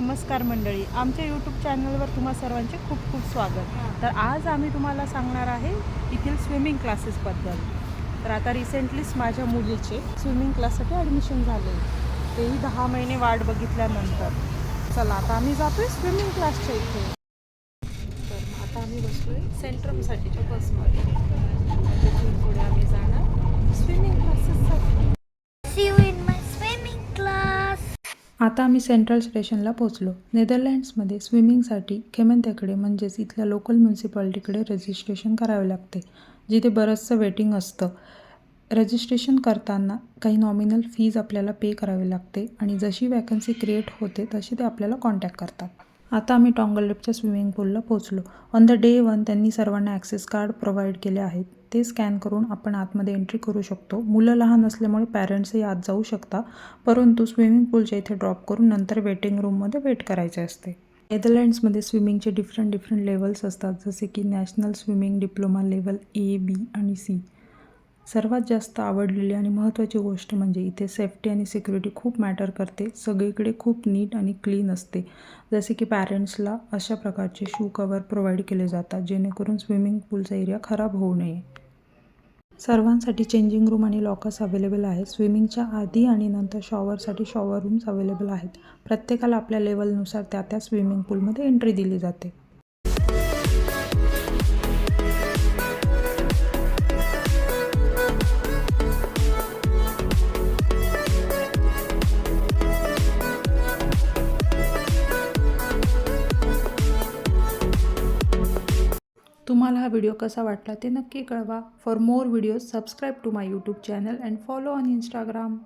नमस्कार मंडळी, आमच्या यूट्यूब चॅनलवर तुम्हा सर्वांचे खूप खूप स्वागत। तर आज आम्ही तुम्हाला सांगणार आहे इथील स्विमिंग क्लासेसबद्दल। तर आता रिसेंटलीच माझ्या मुलीचे स्विमिंग क्लाससाठी ॲडमिशन झाले, तेही 10 महिने वाट बघितल्यानंतर। चला आता आम्ही जातोय स्विमिंग क्लासच्या इथे। तर आता आम्ही बसलोय सेंट्रमसाठीच्या बसमध्ये, तिथून पुढे आम्ही जाणार स्विमिंग क्लासेससाठी। आता आम्ही सेंट्रल स्टेशनला पोहोचलो। नेदरलँड्समध्ये स्विमिंगसाठी खेमेंतेकडे म्हणजेच इथल्या लोकल म्युन्सिपालिटीकडे रजिस्ट्रेशन करावे लागते, जिथे बरंचसं वेटिंग असतं। रजिस्ट्रेशन करताना काही नॉमिनल फीज आपल्याला पे करावी लागते आणि जशी वॅकन्सी क्रिएट होते तशी ते आपल्याला कॉन्टॅक्ट करतात। आता आम्ही टॉंगललेपच्या स्विमिंग पूलला पोहोचलो। ऑन द डे 1 त्यांनी सर्वांना ॲक्सेस कार्ड प्रोव्हाइड केले आहेत, ते स्कॅन करून आपण आतमध्ये एंट्री करू शकतो। मुलं लहान असल्यामुळे पॅरेंट्सही आत जाऊ शकता, परंतु स्विमिंग पूलच्या इथे ड्रॉप करून नंतर वेटिंग रूममध्ये वेट करायचे असते। नेदरलँड्समध्ये स्विमिंगचे डिफरंट लेवल्स असतात, जसे की national swimming diploma level A, B आणि C। सर्वात जास्त आवडलेली आणि महत्त्वाची गोष्ट म्हणजे इथे सेफ्टी आणि सिक्युरिटी खूप मॅटर करते। सगळीकडे खूप नीट आणि क्लीन असते, जसे की पॅरेंट्सला अशा प्रकारचे शू कवर प्रोव्हाइड केले जातात, जेणेकरून स्विमिंग पूलचा एरिया खराब होऊ नये। सर्वांसाठी चेंजिंग रूम आणि लॉकर्स अवेलेबल आहेत। स्विमिंगच्या आधी आणि नंतर शॉवरसाठी शॉवर रूम्स अवेलेबल आहेत। प्रत्येकाला आपल्या लेवलनुसार त्या स्विमिंग पूलमध्ये एंट्री दिली जाते। तुम्हाला हा व्हिडिओ कसा वाटला ते नक्की कळवा। For more videos subscribe to my YouTube channel and follow on Instagram.